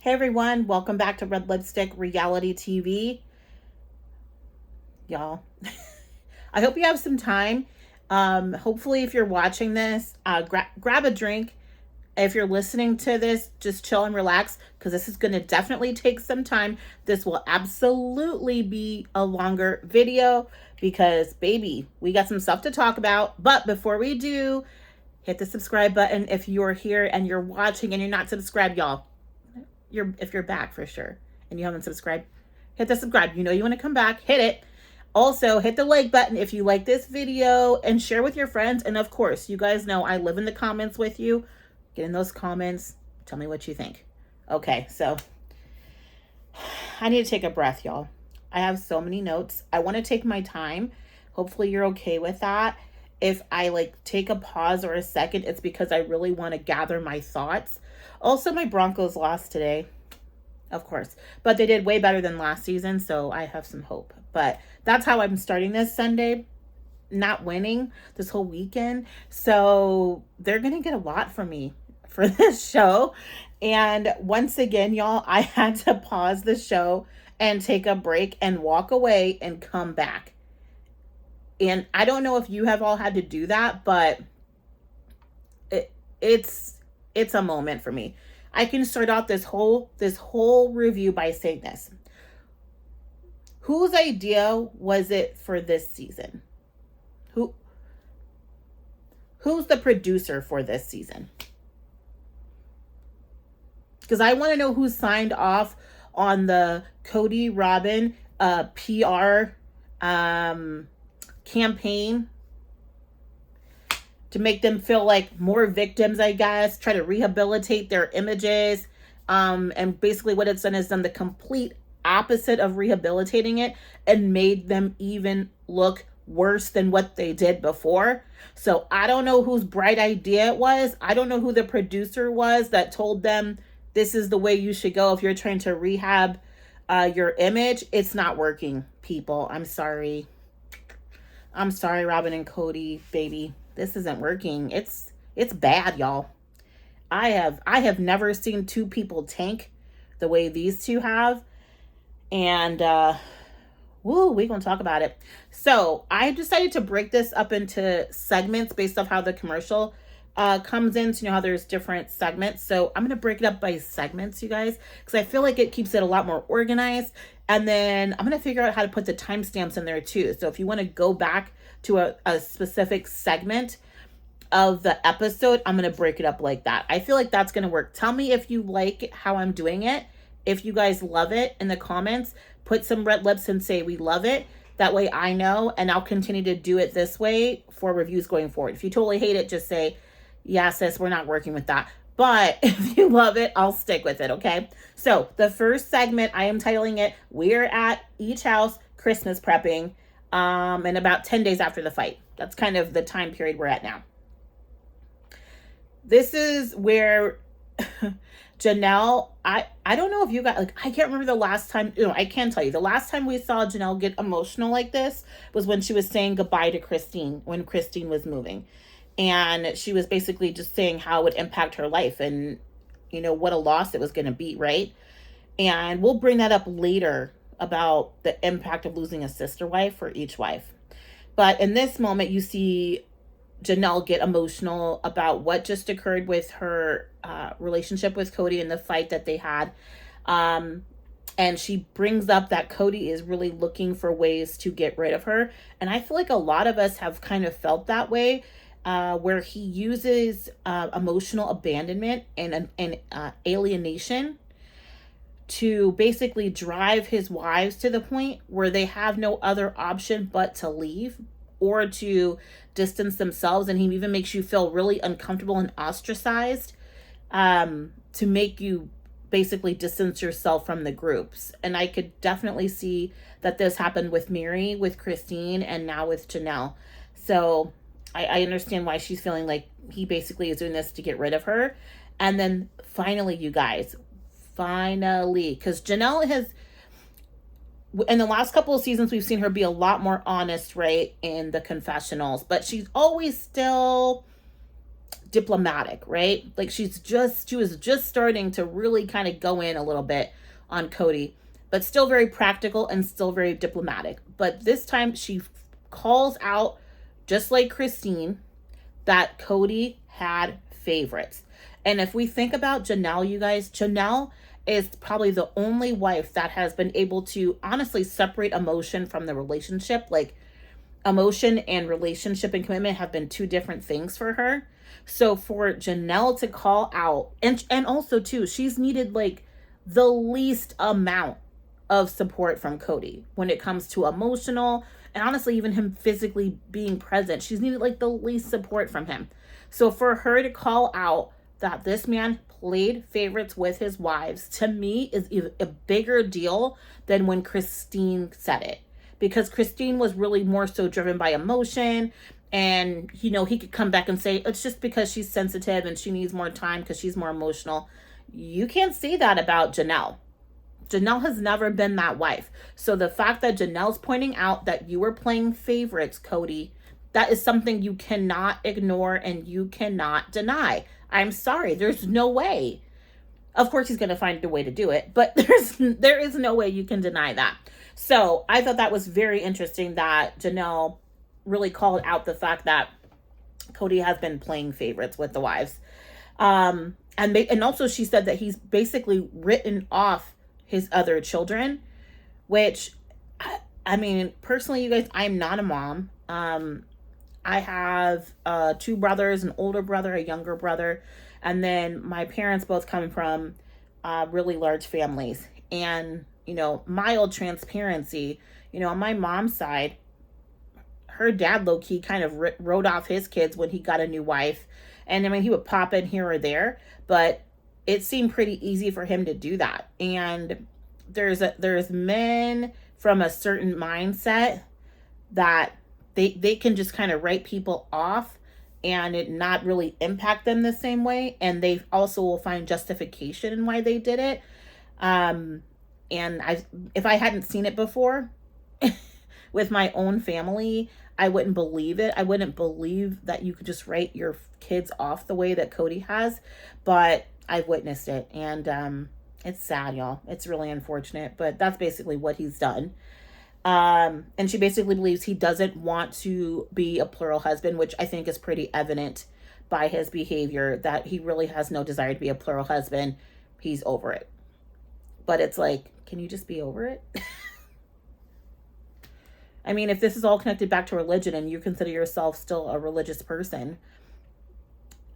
Hey everyone, welcome back to Red Lipstick Reality TV. Y'all, I hope you have some time. Hopefully, if you're watching this, grab a drink. If you're listening to this, just chill and relax because this is going to definitely take some time. This will absolutely be a longer video because, baby, we got some stuff to talk about. But before we do, hit the subscribe button if you're here and you're watching and you're not subscribed, y'all. If you're back for sure and you haven't subscribed, hit the subscribe. You know you want to come back, hit it. Also, hit the like button if you like this video and share with your friends. And of course, you guys know I live in the comments with you. Get in those comments. Tell me what you think. Okay, so I need to take a breath, y'all. I have so many notes. I want to take my time. Hopefully, you're okay with that. If I take a pause or a second, it's because I really want to gather my thoughts. Also, my Broncos lost today, of course, but they did way better than last season, so I have some hope. But that's how I'm starting this Sunday, not winning this whole weekend. So they're going to get a lot from me for this show. And once again, y'all, I had to pause the show and take a break and walk away and come back. And I don't know if you have all had to do that, but it's a moment for me. I can start out this whole review by saying this. Whose idea was it for this season? Who's the producer for this season? Because I want to know who signed off on the Cody Robin PR campaign to make them feel like more victims, I guess, try to rehabilitate their images. And basically what it's done is done the complete opposite of rehabilitating it and made them even look worse than what they did before. So I don't know whose bright idea it was. I don't know who the producer was that told them this is the way you should go if you're trying to rehab your image. It's not working, people. I'm sorry. Robin and Cody, baby. This isn't working. It's bad, y'all. I have never seen two people tank the way these two have. And we're gonna talk about it. So I decided to break this up into segments based off how the commercial comes in. So you know how there's different segments. So I'm gonna break it up by segments, you guys, because I feel like it keeps it a lot more organized. And then I'm gonna figure out how to put the timestamps in there too. So if you want to go back to a specific segment of the episode, I'm gonna break it up like that. I feel like that's gonna work. Tell me if you like how I'm doing it. If you guys love it in the comments, put some red lips and say we love it. That way I know, and I'll continue to do it this way for reviews going forward. If you totally hate it, just say, yeah, sis, we're not working with that. But if you love it, I'll stick with it, okay? So the first segment, I am titling it, We're at Each House Christmas Prepping, and about 10 days after the fight. That's kind of the time period we're at now. This is where Janelle, I don't know if you got, I can't remember the last time, I can tell you, the last time we saw Janelle get emotional like this was when she was saying goodbye to Christine, when Christine was moving. And she was basically just saying how it would impact her life and, what a loss it was going to be, right? And we'll bring that up later about the impact of losing a sister wife for each wife. But in this moment, you see Janelle get emotional about what just occurred with her relationship with Cody and the fight that they had. And she brings up that Cody is really looking for ways to get rid of her. And I feel like a lot of us have kind of felt that way, where he uses emotional abandonment and alienation to basically drive his wives to the point where they have no other option but to leave or to distance themselves. And he even makes you feel really uncomfortable and ostracized, to make you basically distance yourself from the groups. And I could definitely see that this happened with Mary, with Christine, and now with Janelle. So I understand why she's feeling like he basically is doing this to get rid of her. And then finally, you guys, because Janelle has, in the last couple of seasons, we've seen her be a lot more honest, right, in the confessionals. But she's always still diplomatic, right? Like she was just starting to really kind of go in a little bit on Cody, but still very practical and still very diplomatic. But this time she calls out, just like Christine, that Cody had favorites. And if we think about Janelle, you guys, Janelle is probably the only wife that has been able to honestly separate emotion from the relationship. Like, emotion and relationship and commitment have been two different things for her. So for Janelle to call out, and also too, she's needed like the least amount of support from Cody when it comes to emotional and honestly even him physically being present. She's needed like the least support from him. So for her to call out that this man played favorites with his wives, to me is a bigger deal than when Christine said it, because Christine was really more so driven by emotion. And, he could come back and say, it's just because she's sensitive and she needs more time because she's more emotional. You can't say that about Janelle. Janelle has never been that wife. So the fact that Janelle's pointing out that you were playing favorites, Cody, that is something you cannot ignore and you cannot deny. I'm sorry. There's no way. Of course, he's going to find a way to do it, but there is no way you can deny that. So I thought that was very interesting that Janelle really called out the fact that Cody has been playing favorites with the wives. And also she said that he's basically written off his other children, which, I mean, personally, you guys, I'm not a mom. I have 2 brothers, an older brother, a younger brother, and then my parents both come from really large families. And, mild transparency, on my mom's side, her dad low-key kind of wrote off his kids when he got a new wife. And I mean, he would pop in here or there, but it seemed pretty easy for him to do that. And there's men from a certain mindset that they can just kind of write people off and it not really impact them the same way. And they also will find justification in why they did it. And if I hadn't seen it before with my own family, I wouldn't believe it. I wouldn't believe that you could just write your kids off the way that Cody has, but I've witnessed it. And it's sad, y'all. It's really unfortunate, but that's basically what he's done. And she basically believes he doesn't want to be a plural husband, which I think is pretty evident by his behavior, that he really has no desire to be a plural husband. He's over it. But it's like, can you just be over it? I mean, if this is all connected back to religion and you consider yourself still a religious person,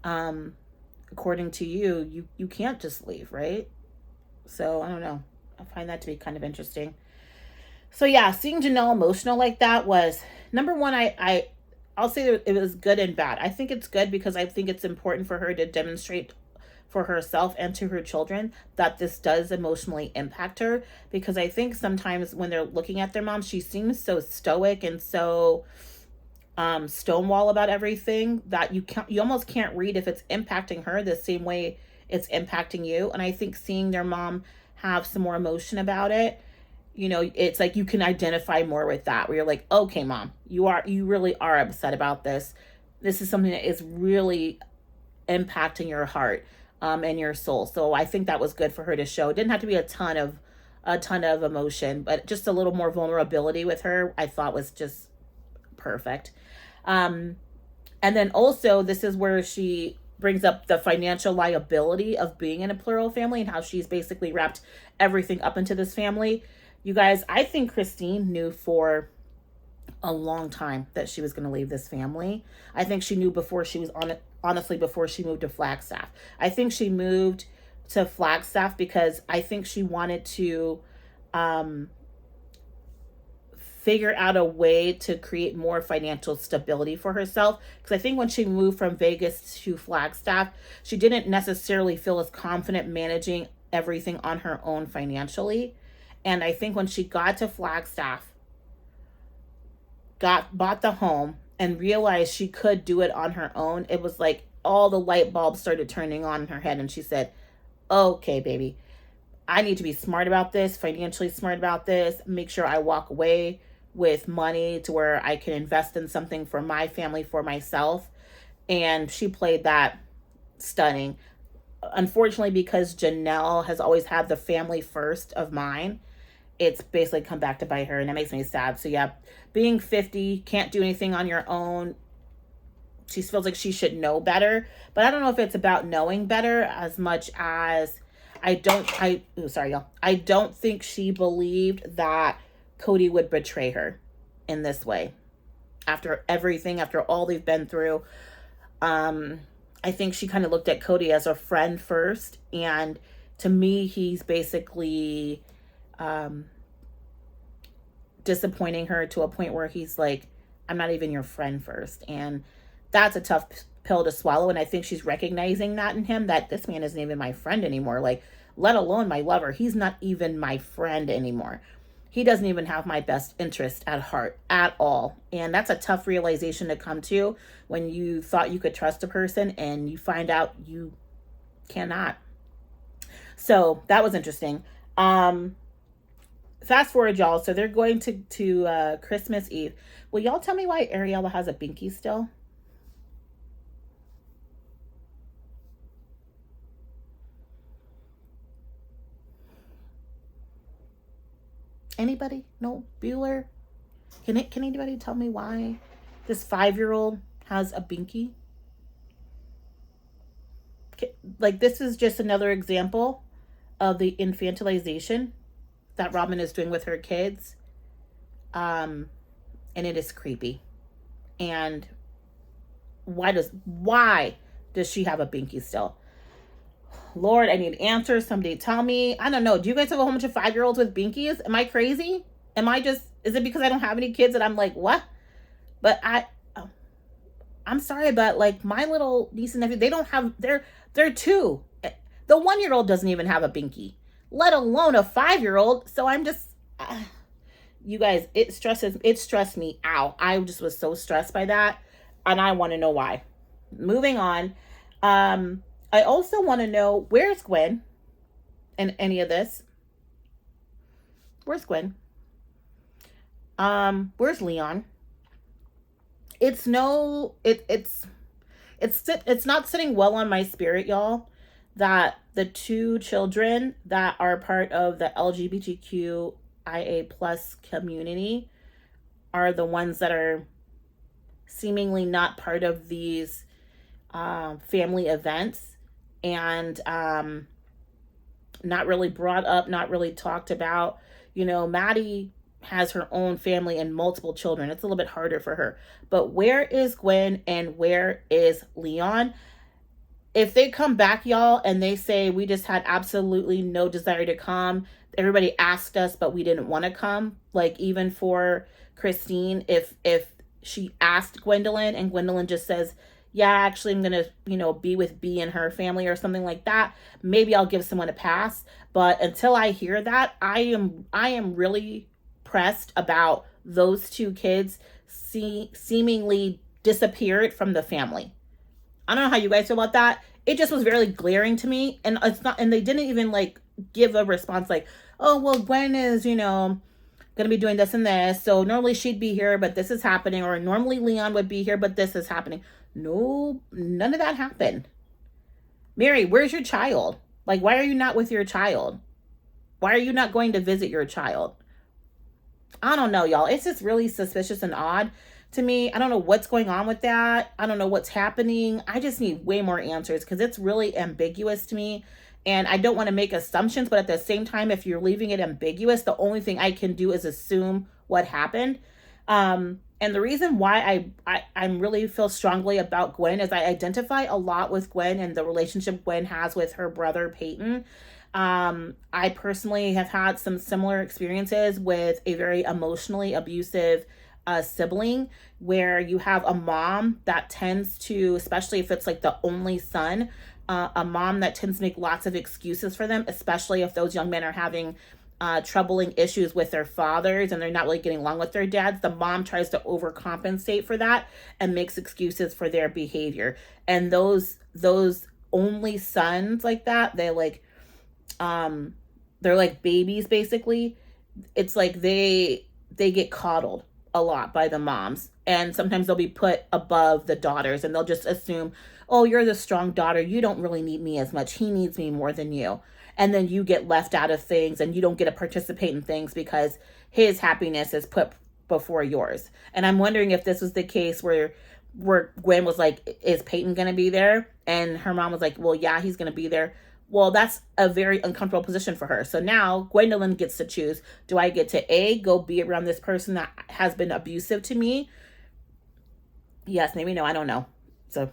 according to you can't just leave, right? So I don't know. I find that to be kind of interesting. So yeah, seeing Janelle emotional like that was, number one, I'll say that it was good and bad. I think it's good because I think it's important for her to demonstrate for herself and to her children that this does emotionally impact her, because I think sometimes when they're looking at their mom, she seems so stoic and so stonewall about everything that you almost can't read if it's impacting her the same way it's impacting you. And I think seeing their mom have some more emotion about it, it's like you can identify more with that, where you're like, okay, mom, you really are upset about this. This is something that is really impacting your heart and your soul. So I think that was good for her to show. It didn't have to be a ton of emotion, but just a little more vulnerability with her, I thought was just perfect. And then also, this is where she brings up the financial liability of being in a plural family and how she's basically wrapped everything up into this family. You guys, I think Christine knew for a long time that she was going to leave this family. I think she knew before she was honestly, before she moved to Flagstaff. I think she moved to Flagstaff because I think she wanted to figure out a way to create more financial stability for herself. Because I think when she moved from Vegas to Flagstaff, she didn't necessarily feel as confident managing everything on her own financially. And I think when she got to Flagstaff, bought the home and realized she could do it on her own, it was like all the light bulbs started turning on in her head. And she said, okay, baby, I need to be smart about this, financially smart about this, make sure I walk away with money to where I can invest in something for my family, for myself. And she played that stunning. Unfortunately, because Janelle has always had the family first of mine, it's basically come back to bite her, and it makes me sad. So yeah, being 50, can't do anything on your own. She feels like she should know better, but I don't know if it's about knowing better as much as sorry y'all, I don't think she believed that Cody would betray her in this way after everything, after all they've been through. um I think she kind of looked at Cody as a friend first, and to me he's basically um disappointing her to a point where he's like, I'm not even your friend first. And that's a tough pill to swallow. And I think she's recognizing that in him, that this man isn't even my friend anymore. Like, let alone my lover. He's not even my friend anymore. He doesn't even have my best interest at heart at all. And that's a tough realization to come to when you thought you could trust a person and you find out you cannot. So that was interesting. Fast forward, y'all. So they're going to Christmas Eve. Will y'all tell me why Ariella has a binky still? Anybody? No? Bueller? Can anybody tell me why this 5-year-old has a binky? Like, this is just another example of the infantilization that Robin is doing with her kids. Um, and it is creepy. And why does she have a binky still? Lord, I need answers. Somebody tell me. I don't know. Do you guys have a whole bunch of 5-year-olds with binkies? Am I crazy? Is it because I don't have any kids that I'm like, what? But I'm sorry, but like my little niece and nephew, they don't have, they're 2. The 1-year-old doesn't even have a binky, let alone a 5-year-old. So I'm just, you guys, it stressed me out. I just was so stressed by that. And I want to know why. Moving on. I also want to know, where's Gwen in any of this? Where's Gwen? Where's Leon? It's no, it's not sitting well on my spirit, y'all, that the 2 children that are part of the LGBTQIA plus community are the ones that are seemingly not part of these family events, and not really brought up, not really talked about. You know, Maddie has her own family and multiple children. It's a little bit harder for her. But where is Gwen and where is Leon? If they come back, y'all, and they say we just had absolutely no desire to come, everybody asked us but we didn't want to come, like even for Christine, if she asked Gwendolyn and Gwendolyn just says, yeah, actually I'm gonna, be with B and her family or something like that, maybe I'll give someone a pass. But until I hear that, I am really pressed about those 2 kids seemingly disappeared from the family. I don't know how you guys feel about that. It just was very glaring to me, and it's not, and they didn't even like give a response like, oh well, Gwen is, gonna be doing this and this, so normally she'd be here but this is happening, or normally Leon would be here but this is happening. No, none of that happened. Mary, where's your child? Like, why are you not with your child? Why are you not going to visit your child? I don't know, y'all. It's just really suspicious and odd to me. I don't know what's going on with that. I don't know what's happening. I just need way more answers because it's really ambiguous to me. And I don't want to make assumptions, but at the same time, if you're leaving it ambiguous, the only thing I can do is assume what happened. And the reason why I really feel strongly about Gwen is I identify a lot with Gwen and the relationship Gwen has with her brother Peyton. I personally have had some similar experiences with a very emotionally abusive sibling, where you have a mom that tends to, especially if it's like the only son, a mom that tends to make lots of excuses for them, especially if those young men are having troubling issues with their fathers and they're not really getting along with their dads. The mom tries to overcompensate for that and makes excuses for their behavior. And those only sons like that, they're like babies basically. It's like they get coddled a lot by the moms. And sometimes they'll be put above the daughters and they'll just assume, oh, you're the strong daughter. You don't really need me as much. He needs me more than you. And then you get left out of things and you don't get to participate in things because his happiness is put before yours. And I'm wondering if this was the case where Gwen was like, is Peyton going to be there? And her mom was like, well, yeah, he's going to be there. Well, that's a very uncomfortable position for her. So now Gwendolyn gets to choose. Do I get to A, go be around this person that has been abusive to me? Yes, maybe no, I don't know. So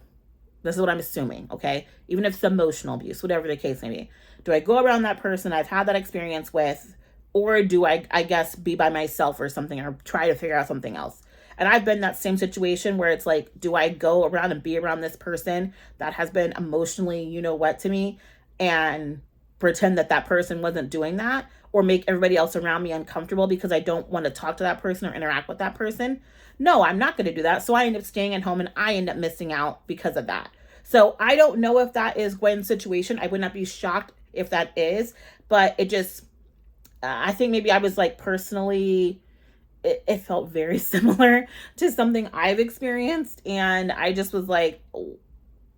this is what I'm assuming, okay? Even if it's emotional abuse, whatever the case may be. Do I go around that person I've had that experience with, or do I guess, be by myself or something, or try to figure out something else? And I've been in that same situation where it's like, do I go around and be around this person that has been emotionally, you know what, to me, and pretend that that person wasn't doing that, or make everybody else around me uncomfortable because I don't want to talk to that person or interact with that person? No, I'm not going to do that. So I end up staying at home and I end up missing out because of that. So I don't know if that is Gwen's situation. I would not be shocked if that is, but it just, I think maybe I was like personally, it felt very similar to something I've experienced. And I just was like, oh,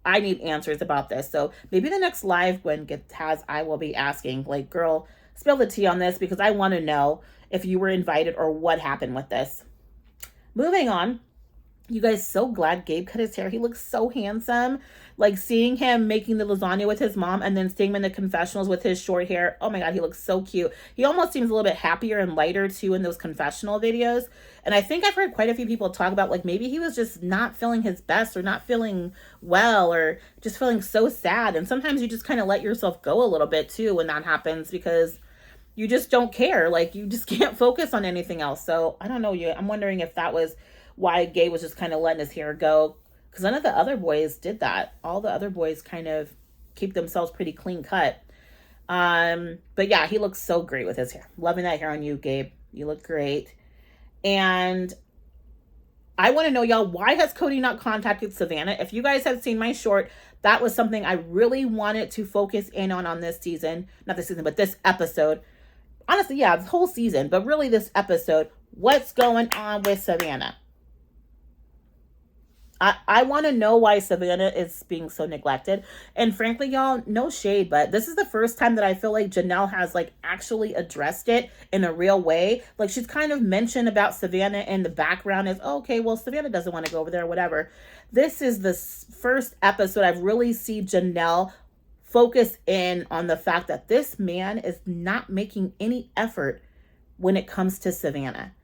I need answers about this. So maybe the next live Gwen has, I will be asking, like, girl, spill the tea on this because I want to know if you were invited or what happened with this. Moving on. You guys, so glad Gabe cut his hair. He looks so handsome. Like seeing him making the lasagna with his mom and then seeing him in the confessionals with his short hair. Oh my God, he looks so cute. He almost seems a little bit happier and lighter too in those confessional videos. And I think I've heard quite a few people talk about like maybe he was just not feeling his best or not feeling well or just feeling so sad. And sometimes you just kind of let yourself go a little bit too when that happens because you just don't care. Like you just can't focus on anything else. So I don't know. I'm wondering if that was why Gabe was just kind of letting his hair go, because none of the other boys did that. All the other boys kind of keep themselves pretty clean cut. But yeah, he looks so great with his hair. Loving that hair on you, Gabe. You look great. And I want to know, y'all, why has Cody not contacted Savannah? If you guys have seen my short, that was something I really wanted to focus in on this season. Not this season, but this episode. Honestly, yeah, the whole season, but really this episode. What's going on with Savannah? I want to know why Savannah is being so neglected. And frankly, y'all, no shade, but this is the first time that I feel like Janelle has like actually addressed it in a real way. Like she's kind of mentioned about Savannah in the background as, oh, okay, well, Savannah doesn't want to go over there, whatever. This is the first episode I've really seen Janelle focus in on the fact that this man is not making any effort when it comes to Savannah.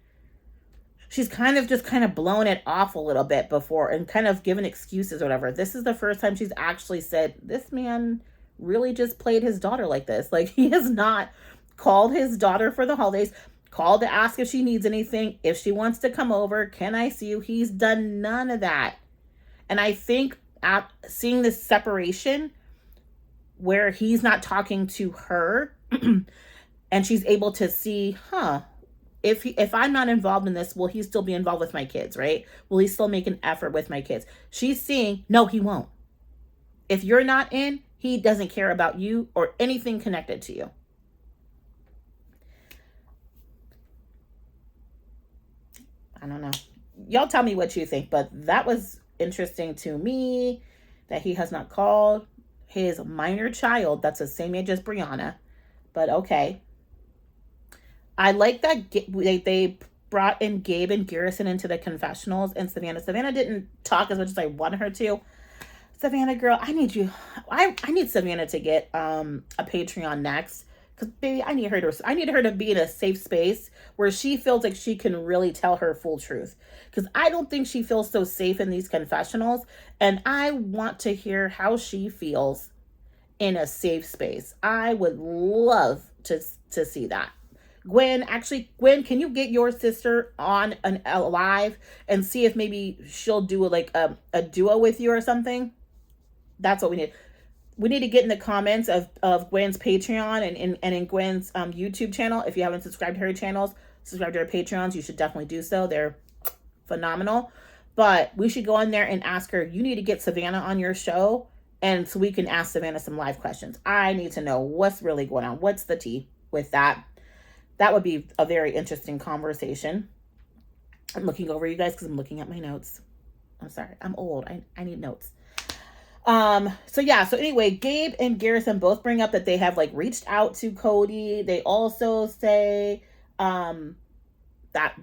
She's kind of blown it off a little bit before and kind of given excuses or whatever. This is the first time she's actually said, this man really just played his daughter like this. Like he has not called his daughter for the holidays, called to ask if she needs anything, if she wants to come over, can I see you? He's done none of that. And I think seeing this separation where he's not talking to her and she's able to see, if I'm not involved in this, will he still be involved with my kids, right? Will he still make an effort with my kids? She's seeing, no, he won't. If you're not in, he doesn't care about you or anything connected to you. I don't know. Y'all tell me what you think, but that was interesting to me that he has not called his minor child that's the same age as Brianna, but okay. I like that they brought in Gabe and Garrison into the confessionals and Savannah. Savannah didn't talk as much as I wanted her to. Savannah, girl, I need you. I need Savannah to get a Patreon next. Because, baby, I need her to be in a safe space where she feels like she can really tell her full truth. Because I don't think she feels so safe in these confessionals. And I want to hear how she feels in a safe space. I would love to see that. Gwen, can you get your sister on a live and see if maybe she'll do a duo with you or something? That's what we need. We need to get in the comments of Gwen's Patreon and in Gwen's YouTube channel. If you haven't subscribed to her channels, subscribe to her Patreons. You should definitely do so. They're phenomenal. But we should go in there and ask her, you need to get Savannah on your show. And so we can ask Savannah some live questions. I need to know what's really going on. What's the tea with that? That would be a very interesting conversation. I'm looking over you guys because I'm looking at my notes. I'm sorry. I'm old. I need notes. So yeah, so anyway, Gabe and Garrison both bring up that they have like reached out to Cody. They also say that,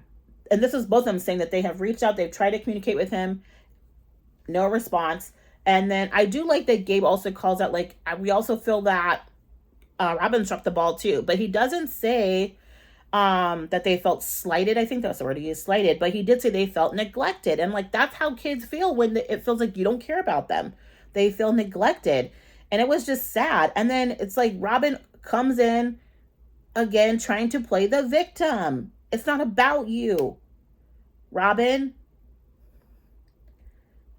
and this is both of them saying that they have reached out, they've tried to communicate with him, no response. And then I do like that Gabe also calls out, like, we also feel that Robin struck the ball too, but he doesn't say that they felt slighted. I think that's the word he used, slighted, but he did say they felt neglected. And like, that's how kids feel when it feels like you don't care about them. They feel neglected. And it was just sad. And then it's like Robin comes in again trying to play the victim. It's not about you, Robin.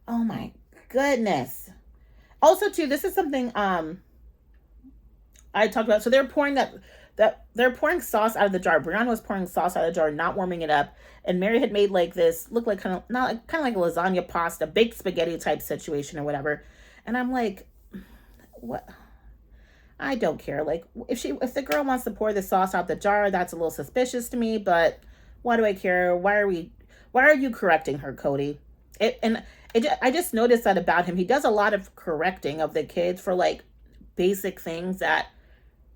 Oh my goodness. Also too, this is something I talked about. So they're pouring that they're pouring sauce out of the jar. Brianna was pouring sauce out of the jar, not warming it up. And Mary had made like this, looked like kind of like a lasagna pasta, baked spaghetti type situation or whatever. And I'm like, what? I don't care. Like, if the girl wants to pour the sauce out the jar, that's a little suspicious to me. But why do I care? Why are you correcting her, Cody? I just noticed that about him. He does a lot of correcting of the kids for like basic things that,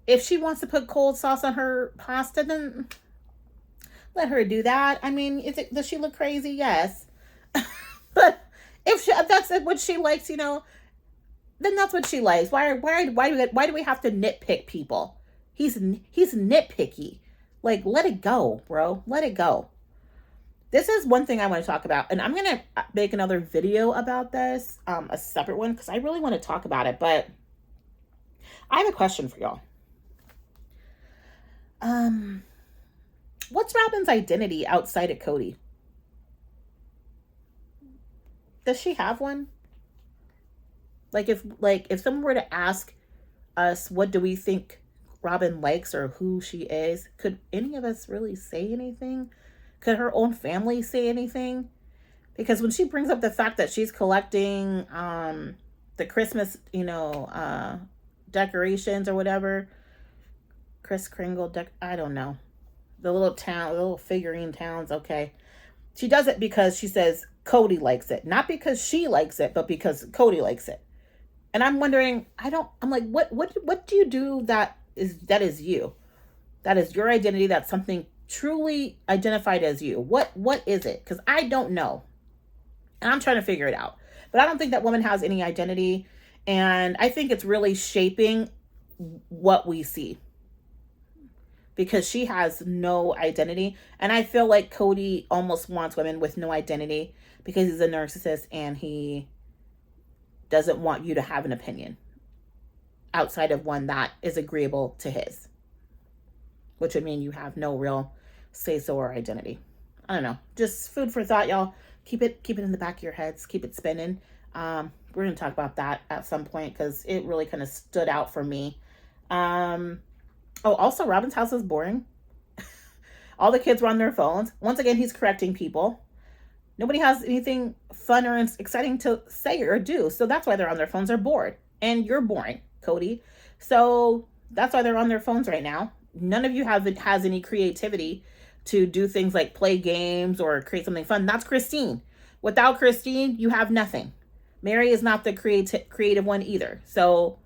if she wants to put cold sauce on her pasta, then let her do that. I mean, does she look crazy? Yes. But if that's what she likes, then that's what she likes. Why do we have to nitpick people? He's nitpicky. Like, let it go, bro. Let it go. This is one thing I want to talk about, and I'm going to make another video about this, a separate one, because I really want to talk about it, but I have a question for y'all. What's Robin's identity outside of Cody? Does she have one? Like if someone were to ask us, what do we think Robin likes or who she is, could any of us really say anything? Could her own family say anything? Because when she brings up the fact that she's collecting the Christmas, decorations or whatever, Kris Kringle, I don't know. The little figurine towns, okay. She does it because she says Cody likes it. Not because she likes it, but because Cody likes it. And I'm wondering, I'm like, what do you do that is you? That is your identity. That's something truly identified as you. What is it? Because I don't know. And I'm trying to figure it out. But I don't think that woman has any identity. And I think it's really shaping what we see. Because she has no identity. And I feel like Cody almost wants women with no identity because he's a narcissist and he doesn't want you to have an opinion outside of one that is agreeable to his, which would mean you have no real say-so or identity. I don't know. Just food for thought, y'all. Keep it in the back of your heads. Keep it spinning. We're going to talk about that at some point because it really kind of stood out for me. Also, Robin's house is boring. All the kids were on their phones. Once again, he's correcting people. Nobody has anything fun or exciting to say or do. So that's why they're on their phones. They're bored. And you're boring, Cody. So that's why they're on their phones right now. None of you has any creativity to do things like play games or create something fun. That's Christine. Without Christine, you have nothing. Mary is not the creative one either. So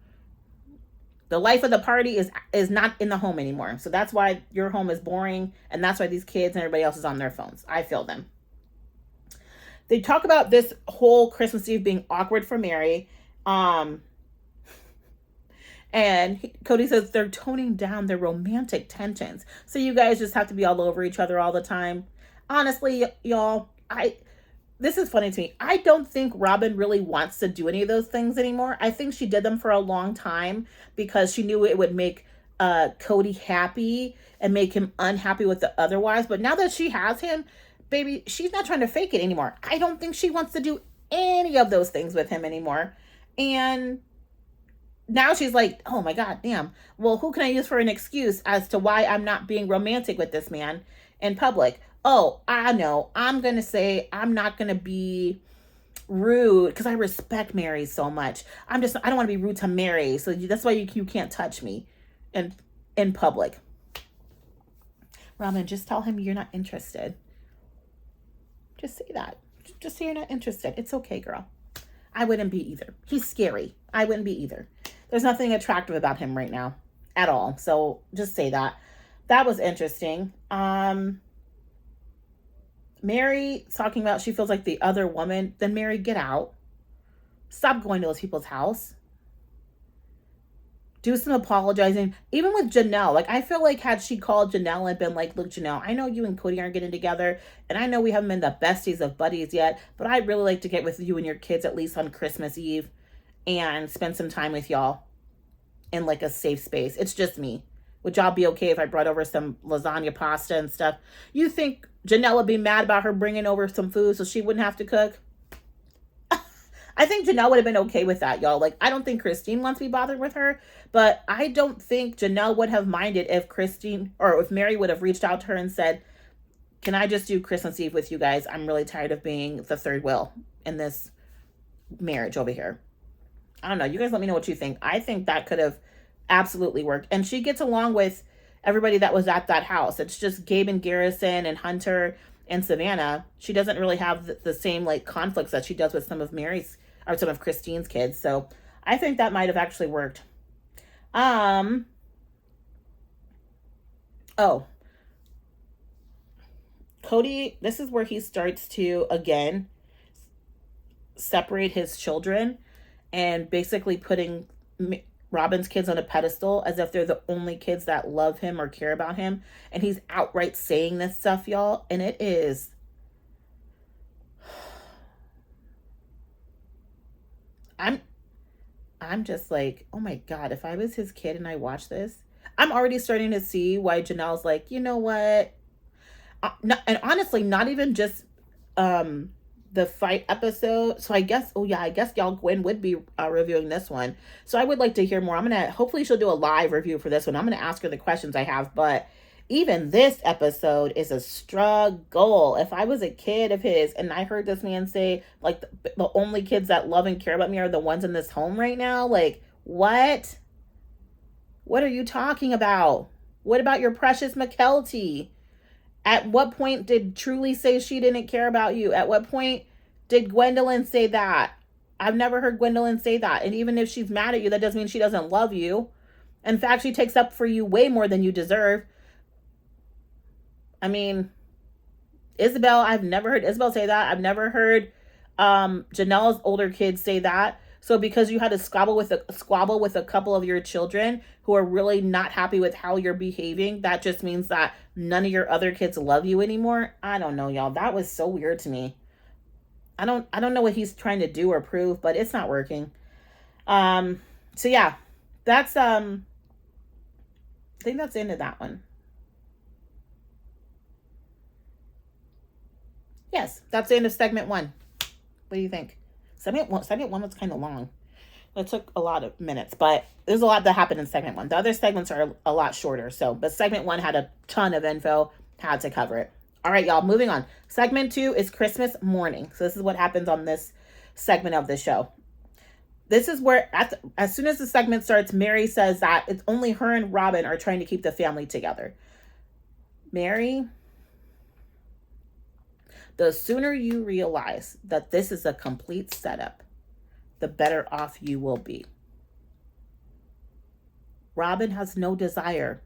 the life of the party is not in the home anymore. So that's why your home is boring. And that's why these kids and everybody else is on their phones. I feel them. They talk about this whole Christmas Eve being awkward for Mary. And Cody says they're toning down their romantic tensions. So you guys just have to be all over each other all the time. Honestly, y'all, this is funny to me. I don't think Robin really wants to do any of those things anymore. I think she did them for a long time because she knew it would make Cody happy and make him unhappy with the otherwise. But now that she has him, baby, she's not trying to fake it anymore. I don't think she wants to do any of those things with him anymore. And now she's like, oh my God, damn. Well, who can I use for an excuse as to why I'm not being romantic with this man in public? Oh, I know. I'm going to say I'm not going to be rude because I respect Mary so much. I don't want to be rude to Mary. So that's why you can't touch me in public. Robin, just tell him you're not interested. Just say that. Just say you're not interested. It's okay, girl. I wouldn't be either. He's scary. I wouldn't be either. There's nothing attractive about him right now at all. So just say that. That was interesting. Mary talking about she feels like the other woman. Then Mary, get out. Stop going to those people's house. Do some apologizing. Even with Janelle, like I feel like had she called Janelle and been like, look, Janelle, I know you and Cody aren't getting together, and I know we haven't been the besties of buddies yet, but I'd really like to get with you and your kids at least on Christmas Eve and spend some time with y'all in like a safe space. It's just me. Would y'all be okay if I brought over some lasagna pasta and stuff? You think Janelle would be mad about her bringing over some food so she wouldn't have to cook? I think Janelle would have been okay with that, y'all. Like, I don't think Christine wants to be bothered with her, but I don't think Janelle would have minded if Christine or if Mary would have reached out to her and said, can I just do Christmas Eve with you guys? I'm really tired of being the third wheel in this marriage over here. I don't know. You guys let me know what you think. I think that could have absolutely worked. And she gets along with everybody that was at that house. It's just Gabe and Garrison and Hunter and Savannah. She doesn't really have the same like conflicts that she does with some of Mary's or some of Christine's kids. So I think that might have actually worked. Oh, Cody, this is where he starts to again separate his children and basically putting Robin's kids on a pedestal as if they're the only kids that love him or care about him. And he's outright saying this stuff, y'all. And it is. I'm just like, oh my God, if I was his kid and I watched this, I'm already starting to see why Janelle's like, you know what? And honestly, not even just the fight episode. So I guess y'all Gwen would be reviewing this one. So I would like to hear more. Hopefully she'll do a live review for this one. I'm gonna ask her the questions I have, but even this episode is a struggle. If I was a kid of his and I heard this man say like the only kids that love and care about me are the ones in this home right now, like what are you talking about? What about your precious McKelty? At what point did Truly say she didn't care about you? At what point did Gwendolyn say that? I've never heard Gwendolyn say that. And even if she's mad at you, that doesn't mean she doesn't love you. In fact, she takes up for you way more than you deserve. I mean, Isabel, I've never heard Isabel say that. I've never heard Janelle's older kids say that. So because you had to squabble with a couple of your children who are really not happy with how you're behaving, that just means that none of your other kids love you anymore. I don't know, y'all. That was so weird to me. I don't know what he's trying to do or prove, but it's not working. So yeah, that's I think that's the end of that one. Yes, that's the end of segment 1. What do you think? Segment one was kind of long. It took a lot of minutes, but there's a lot that happened in segment 1. The other segments are a lot shorter. But segment 1 had a ton of info, had to cover it. All right, y'all, moving on. Segment 2 is Christmas morning. So this is what happens on this segment of the show. This is where, as soon as the segment starts, Mary says that it's only her and Robin are trying to keep the family together. Mary, the sooner you realize that this is a complete setup, the better off you will be. Robin has no desire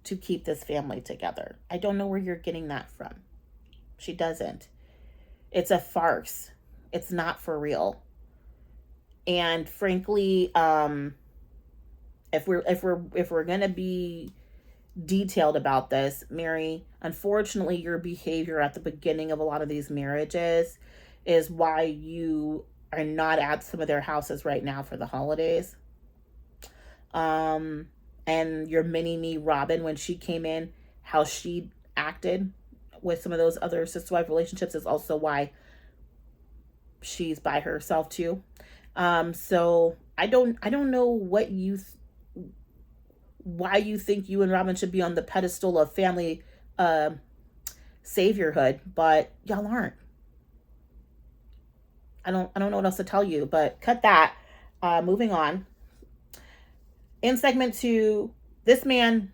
to keep this family together. I don't know where you're getting that from. She doesn't. It's a farce. It's not for real. And frankly, if we're gonna be detailed about this, Mary, unfortunately, your behavior at the beginning of a lot of these marriages is why you are not at some of their houses right now for the holidays. And your mini-me Robin, when she came in, how she acted with some of those other sister-wife relationships is also why she's by herself too. So I don't know what why you think you and Robin should be on the pedestal of family saviorhood, but y'all aren't. I don't know what else to tell you, but cut that. Moving on. In segment 2, this man,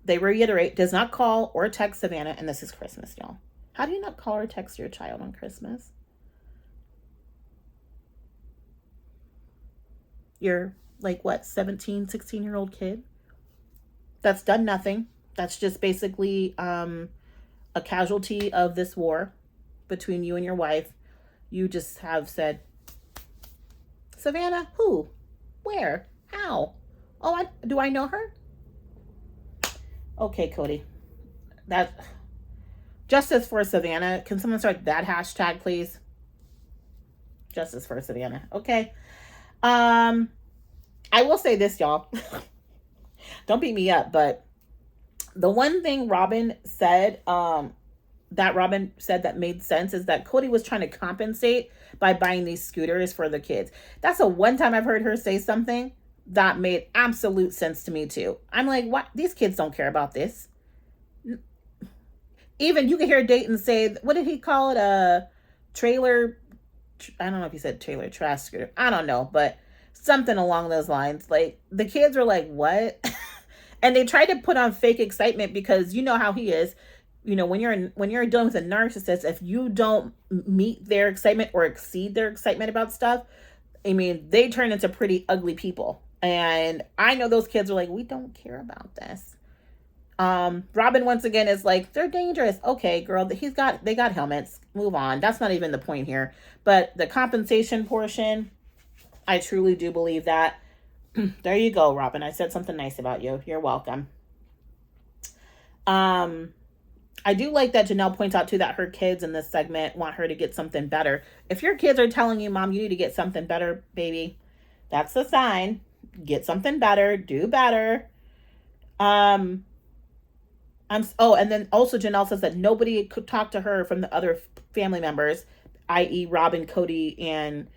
they reiterate, does not call or text Savannah, and this is Christmas, y'all. How do you not call or text your child on Christmas? Your, like, what, 17, 16-year-old kid that's done nothing. That's just basically a casualty of this war between you and your wife. You just have said, Savannah, who? Where? How? Oh, do I know her? Okay, Cody. That justice for Savannah. Can someone start that hashtag, please? Justice for Savannah. Okay. I will say this, y'all. Don't beat me up, but the one thing Robin said that made sense is that Cody was trying to compensate by buying these scooters for the kids. That's the one time I've heard her say something that made absolute sense to me too. I'm like, what? These kids don't care about this. Even you could hear Dayton say, what did he call it? A trailer. I don't know if he said trailer trash scooter. I don't know, but something along those lines. Like, the kids were like, what? And they tried to put on fake excitement because you know how he is. You know, when you're dealing with a narcissist, if you don't meet their excitement or exceed their excitement about stuff, I mean, they turn into pretty ugly people. And I know those kids are like, we don't care about this. Robin once again is like, they're dangerous. Okay, girl, they got helmets. Move on. That's not even the point here. But the compensation portion, I truly do believe that. There you go, Robin. I said something nice about you. You're welcome. I do like that Janelle points out too that her kids in this segment want her to get something better. If your kids are telling you, Mom, you need to get something better, baby, that's the sign. Get something better. Do better. And then also Janelle says that nobody could talk to her from the other family members, i.e., Robin, Cody, and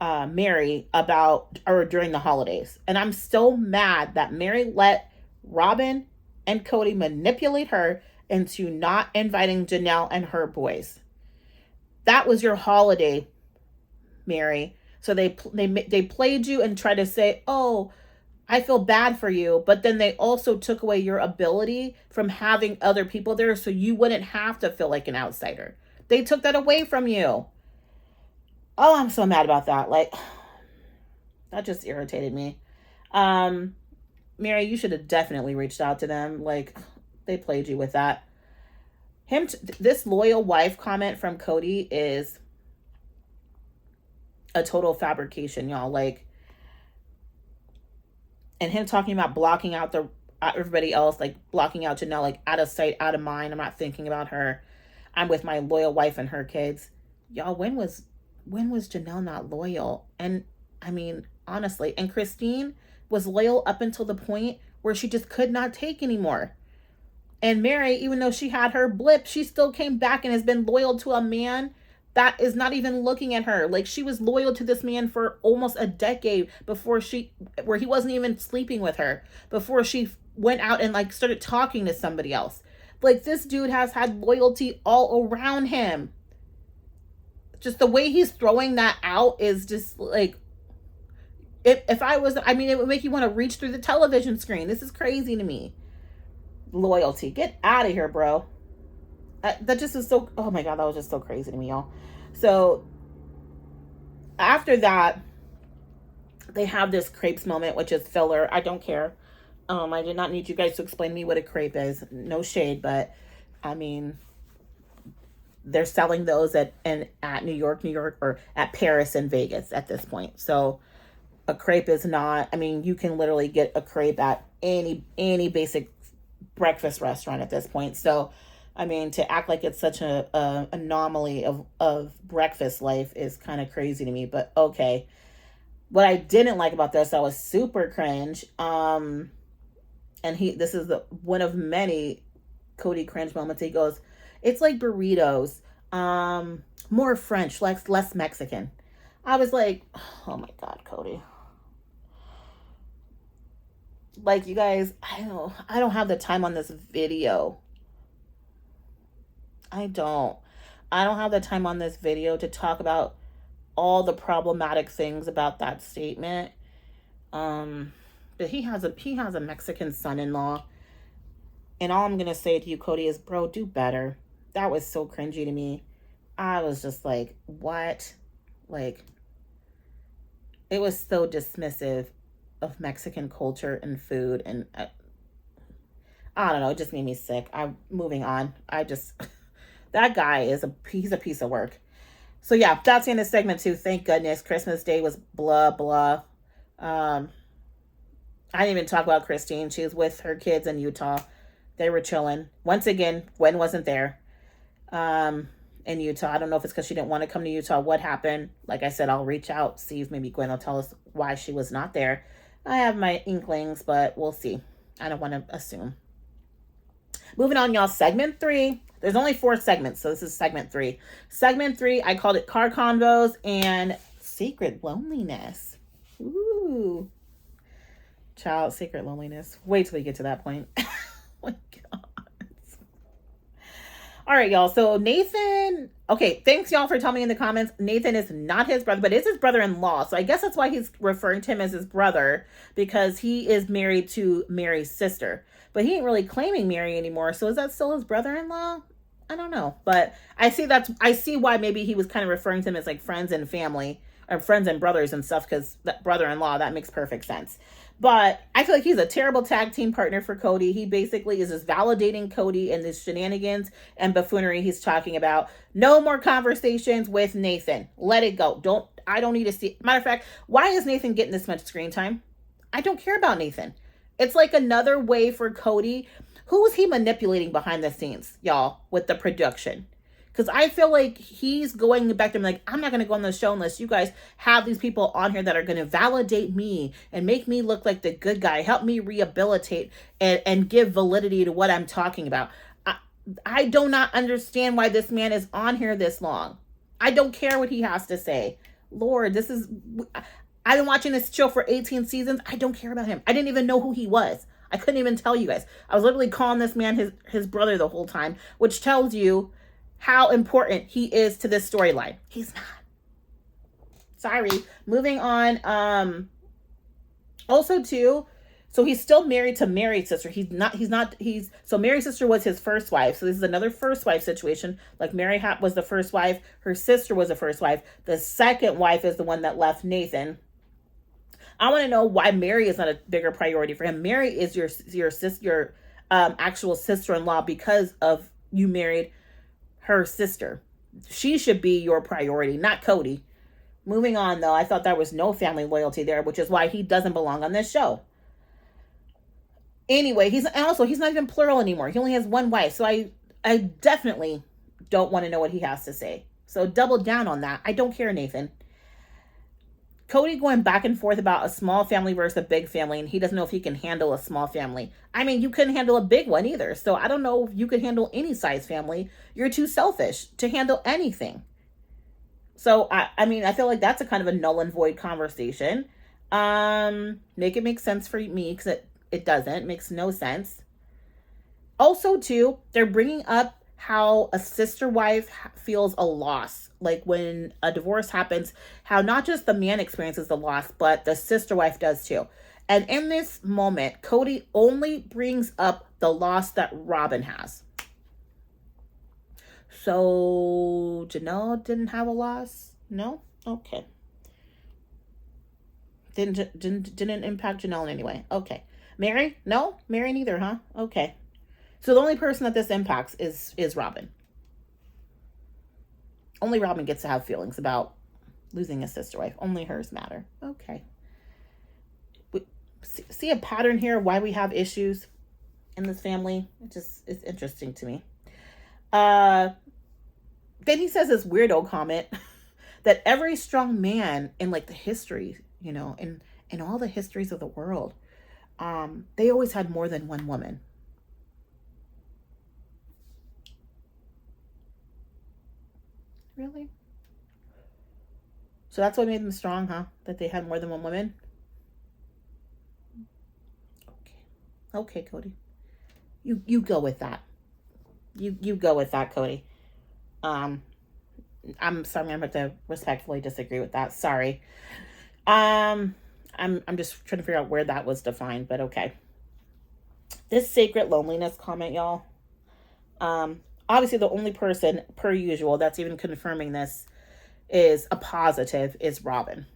Mary about or during the holidays. And I'm so mad that Mary let Robin and Cody manipulate her into not inviting Janelle and her boys. That was your holiday, Mary. So they played you and tried to say, "Oh, I feel bad for you," but then they also took away your ability from having other people there so you wouldn't have to feel like an outsider. They took that away from you. Oh, I'm so mad about that. Like, that just irritated me. Mary, you should have definitely reached out to them. Like, they played you with that. This loyal wife comment from Cody is a total fabrication, y'all. Like, and him talking about blocking out everybody else, like blocking out Janelle, like out of sight, out of mind. I'm not thinking about her. I'm with my loyal wife and her kids. Y'all, when was Janelle not loyal? And I mean, honestly, and Christine was loyal up until the point where she just could not take anymore. And Mary, even though she had her blip, she still came back and has been loyal to a man that is not even looking at her. Like, she was loyal to this man for almost a decade where he wasn't even sleeping with her, before she went out and like started talking to somebody else. Like, this dude has had loyalty all around him. Just the way he's throwing that out is just like, if I was, I mean, it would make you want to reach through the television screen. This is crazy to me. Loyalty. Get out of here, bro. That just is so, oh my God, that was just so crazy to me, y'all. So after that, they have this crepes moment, which is filler. I don't care. I did not need you guys to explain to me what a crepe is. No shade, but I mean, they're selling those at New York, or at Paris and Vegas at this point. So a crepe is not, I mean, you can literally get a crepe at any basic breakfast restaurant at this point. So, I mean, to act like it's such a anomaly of breakfast life is kind of crazy to me, but okay. What I didn't like about this, I was super cringe. And this is one of many Cody cringe moments. He goes, it's like burritos, more French, less Mexican. I was like, oh my God, Cody. Like, you guys, I don't have the time on this video. I don't have the time on this video to talk about all the problematic things about that statement. But he has a Mexican son-in-law. And all I'm going to say to you, Cody, is, bro, do better. that was so cringy to me. I was just like, what? Like, it was so dismissive of Mexican culture and food, and I don't know, it just made me sick. I'm moving on. I just that guy is he's a piece of work. So yeah, that's the end of segment 2. Thank goodness. Christmas Day was blah blah. Um, I didn't even talk about Christine. She was with her kids in Utah. They were chilling. Once again, Gwen wasn't there. In Utah. I don't know if it's because she didn't want to come to Utah. What happened? Like I said, I'll reach out, see if maybe Gwen will tell us why she was not there. I have my inklings, but we'll see. I don't want to assume. Moving on, y'all. Segment 3. There's only 4 segments, so this is segment 3. Segment 3, I called it Car Convos and Secret Loneliness. Ooh. Child, secret loneliness. Wait till we get to that point. Oh my God. All right, y'all. So Nathan, okay, thanks y'all for telling me in the comments. Nathan is not his brother, but is his brother-in-law. So I guess that's why he's referring to him as his brother, because he is married to Mary's sister. But he ain't really claiming Mary anymore. So is that still his brother-in-law? I don't know. But I see why maybe he was kind of referring to him as like friends and family, or friends and brothers and stuff, because that brother-in-law, that makes perfect sense. But I feel like he's a terrible tag team partner for Cody. He basically is just validating Cody and this shenanigans and buffoonery he's talking about. No more conversations with Nathan. Let it go. I don't need to see. Matter of fact, why is Nathan getting this much screen time? I don't care about Nathan. It's like another way for Cody. Who is he manipulating behind the scenes, y'all, with the production? Because I feel like he's going back to him like, I'm not going to go on the show unless you guys have these people on here that are going to validate me and make me look like the good guy, help me rehabilitate and give validity to what I'm talking about. I do not understand why this man is on here this long. I don't care what he has to say. Lord, I've been watching this show for 18 seasons. I don't care about him. I didn't even know who he was. I couldn't even tell you guys. I was literally calling this man his brother the whole time, which tells you how important he is to this storyline. He's not. Sorry. Moving on. Also too, so he's still married to Mary's sister. So Mary's sister was his first wife. So this is another first wife situation. Like Mary was the first wife. Her sister was the first wife. The second wife is the one that left Nathan. I want to know why Mary is not a bigger priority for him. Mary is your sister, actual sister-in-law, because of you married her sister. She should be your priority, not Cody. Moving on, though, I thought there was no family loyalty there, which is why he doesn't belong on this show. Anyway, he's not even plural anymore. He only has one wife, so I definitely don't want to know what he has to say. So double down on that. I don't care, Nathan. Cody going back and forth about a small family versus a big family, and he doesn't know if he can handle a small family. I mean, you couldn't handle a big one either. So I don't know if you could handle any size family. You're too selfish to handle anything. So I mean, I feel like that's a kind of a null and void conversation. Make it make sense for me, because it doesn't. It makes no sense. Also, too, they're bringing up how a sister wife feels a loss. Like when a divorce happens, how not just the man experiences the loss, but the sister wife does too. And in this moment, Cody only brings up the loss that Robin has. So Janelle didn't have a loss? No? Okay. Didn't impact Janelle in any way. Okay. Mary? No? Mary neither, huh? Okay. So the only person that this impacts is Robin. Only Robin gets to have feelings about losing a sister wife. Only hers matter. Okay. We see a pattern here, why we have issues in this family. It's interesting to me. Then he says this weirdo comment that every strong man in like the history, in all the histories of the world, they always had more than one woman. Really? So that's what made them strong, huh? That they had more than one woman? Okay, Cody. You go with that. You go with that, Cody. I'm sorry, I'm going to have to respectfully disagree with that. Sorry. I'm just trying to figure out where that was defined, but okay. This sacred loneliness comment, y'all. obviously the only person per usual that's even confirming this is a positive is Robin.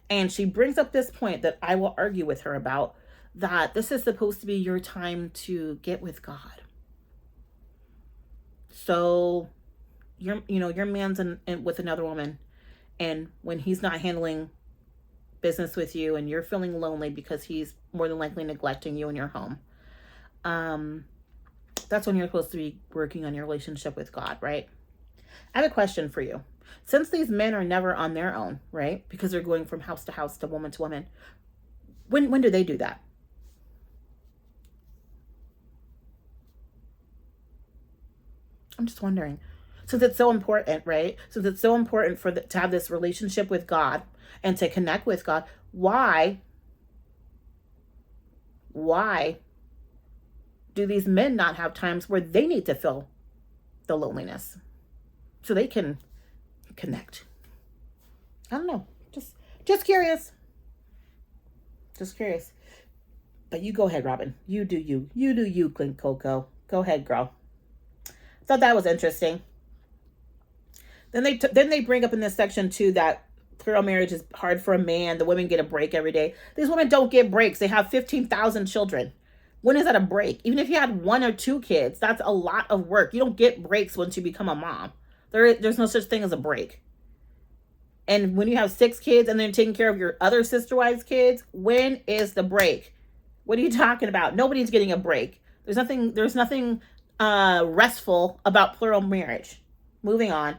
And she brings up this point that I will argue with her about, that this is supposed to be your time to get with God. So your man's with another woman, and when he's not handling business with you and you're feeling lonely because he's more than likely neglecting you in your home, that's when you're supposed to be working on your relationship with God, right? I have a question for you. Since these men are never on their own, right? Because they're going from house to woman, when do they do that? I'm just wondering. Since it's so important, right? Since it's so important to have this relationship with God and to connect with God, why do these men not have times where they need to feel the loneliness so they can connect? I don't know. Just curious. Just curious. But you go ahead, Robin. You do you. You do you, Clint Coco. Go ahead, girl. Thought that was interesting. Then they bring up in this section too that plural marriage is hard for a man. The women get a break every day. These women don't get breaks. They have 15,000 children. When is that a break? Even if you had 1 or 2 kids, that's a lot of work. You don't get breaks once you become a mom. There's no such thing as a break. And when you have 6 kids and then taking care of your other sister wives' kids, when is the break? What are you talking about? Nobody's getting a break. There's nothing restful about plural marriage. Moving on.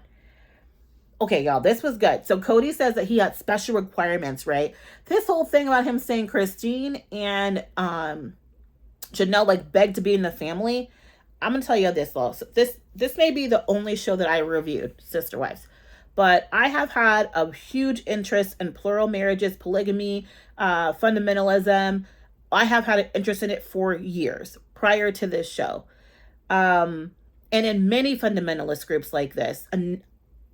Okay, y'all, this was good. So Cody says that he had special requirements, right? This whole thing about him saying Christine and Janelle like begged to be in the family. I'm gonna tell you this, though. So this may be the only show that I reviewed, Sister Wives, but I have had a huge interest in plural marriages, polygamy, fundamentalism. I have had an interest in it for years prior to this show, and in many fundamentalist groups like this, and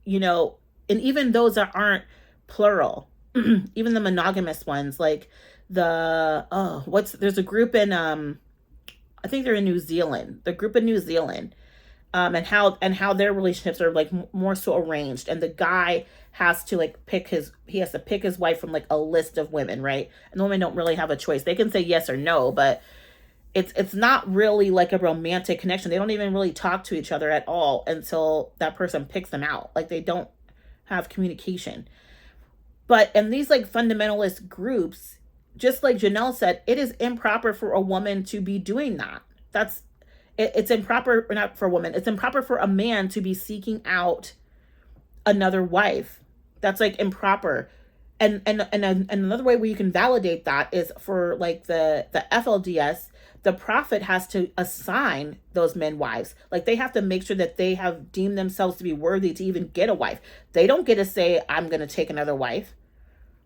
and even those that aren't plural, even the monogamous ones, like there's a group in I think they're in New Zealand, the group in New Zealand, and how their relationships are like more so arranged, and the guy has to pick his wife from like a list of women, right? And the women don't really have a choice. They can say yes or no, but it's not really like a romantic connection. They don't even really talk to each other at all until that person picks them out. Like, they don't have communication. But in these like fundamentalist groups, just like Janelle said, it is improper for a woman to be doing that. It's improper, not for a woman. It's improper for a man to be seeking out another wife. That's like improper. And another way where you can validate that is for like the FLDS. The prophet has to assign those men wives. Like, they have to make sure that they have deemed themselves to be worthy to even get a wife. They don't get to say, I'm going to take another wife.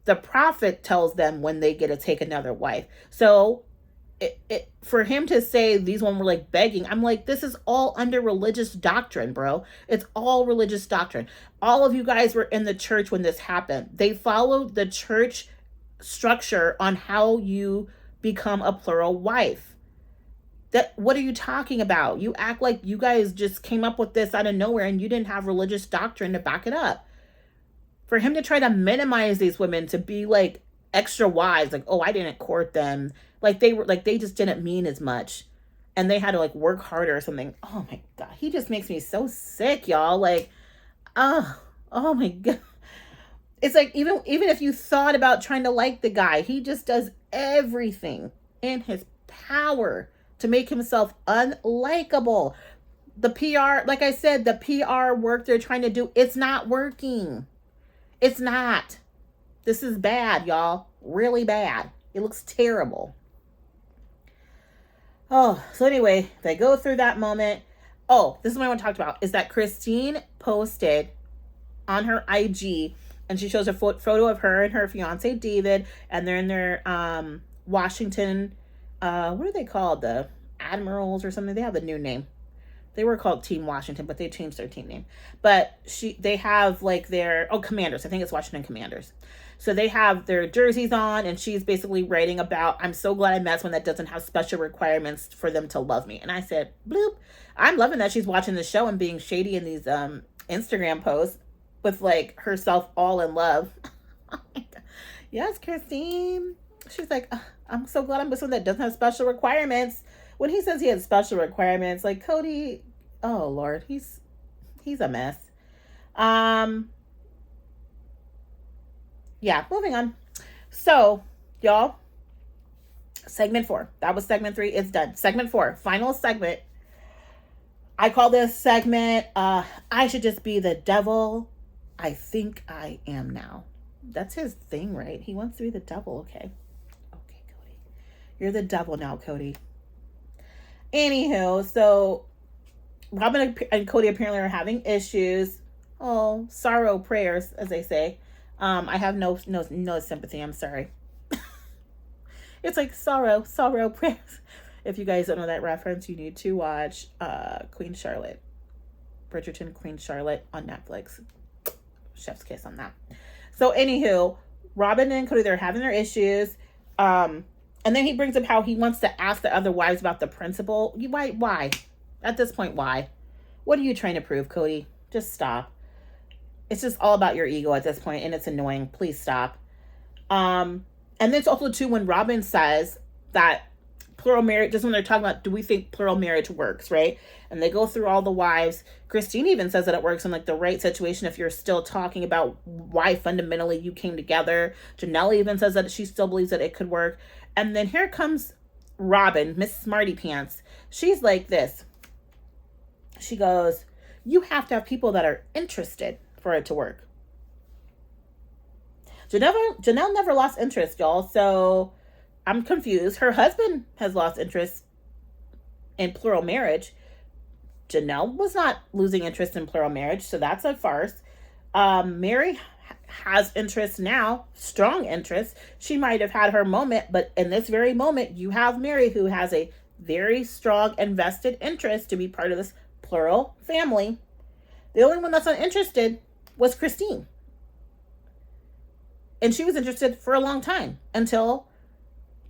The prophet tells them when they get to take another wife. So for him to say these women were like begging, I'm like, this is all under religious doctrine, bro. It's all religious doctrine. All of you guys were in the church when this happened. They followed the church structure on how you become a plural wife. What are you talking about? You act like you guys just came up with this out of nowhere and you didn't have religious doctrine to back it up. For him to try to minimize these women to be like extra wise, like, oh, I didn't court them, like they just didn't mean as much and they had to like work harder or something. Oh my God, he just makes me so sick, y'all. Like, oh my God. It's like, even if you thought about trying to like the guy, he just does everything in his power to make himself unlikable. The PR, like I said, the PR work they're trying to do, it's not working. It's not. This is bad, y'all. Really bad. It looks terrible. Oh, so anyway, they go through that moment. Oh, this is what I want to talk about, is that Christine posted on her IG, and she shows a photo of her and her fiance, David, and they're in their Washington, what are they called? The Admirals or something? They have a new name. They were called Team Washington, but they changed their team name. But they have like their, Commanders. I think it's Washington Commanders. So they have their jerseys on, and she's basically writing about, I'm so glad I met someone that doesn't have special requirements for them to love me. And I said, bloop. I'm loving that she's watching the show and being shady in these Instagram posts with like herself all in love. Yes, Christine. She's like, I'm so glad I'm with someone that doesn't have special requirements. When he says he has special requirements, like Cody, oh Lord, he's a mess. Yeah, moving on. So, y'all, segment 4. That was segment 3. It's done. Segment 4, final segment. I call this segment, I should just be the devil I think I am now. That's his thing, right? He wants to be the devil. Okay, Cody. You're the devil now, Cody. Anywho, so Robin and Cody apparently are having issues. Oh, sorrow prayers, as they say. I have no sympathy. I'm sorry. It's like sorrow prayers. If you guys don't know that reference, you need to watch Queen Charlotte. Bridgerton, Queen Charlotte on Netflix. Chef's kiss on that. So anywho, Robin and Cody, they're having their issues. And then he brings up how he wants to ask the other wives about the principal. Why? At this point, why? What are you trying to prove, Cody? Just stop. It's just all about your ego at this point, and it's annoying. Please stop. And then it's also, too, when Robin says that plural marriage, just when they're talking about, do we think plural marriage works, right? And they go through all the wives. Christine even says that it works in like the right situation if you're still talking about why fundamentally you came together. Janelle even says that she still believes that it could work. And then here comes Robin, Miss Smarty Pants. She's like this. She goes, you have to have people that are interested for it to work. Janelle never lost interest, y'all. So I'm confused. Her husband has lost interest in plural marriage. Janelle was not losing interest in plural marriage, so that's a farce. Mary has interest now, strong interest. She might have had her moment, but in this very moment, you have Mary who has a very strong invested interest to be part of this plural family. The only one that's not interested was Christine. And she was interested for a long time until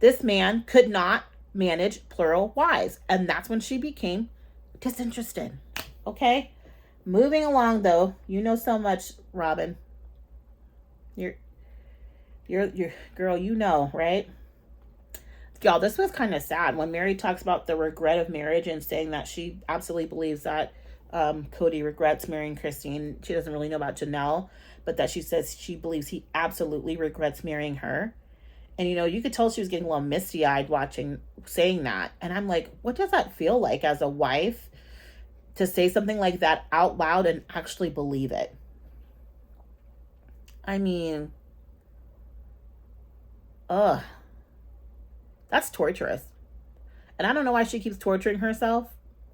this man could not manage plural wives. And that's when she became disinterested. Okay? Moving along though, you know so much, Robin. You're girl, you know, right? Y'all, this was kind of sad when Mary talks about the regret of marriage and saying that she absolutely believes that Cody regrets marrying Christine. She doesn't really know about Janelle, but that she says she believes he absolutely regrets marrying her. And, you know, you could tell she was getting a little misty-eyed saying that. And I'm like, what does that feel like as a wife to say something like that out loud and actually believe it? I mean, that's torturous. And I don't know why she keeps torturing herself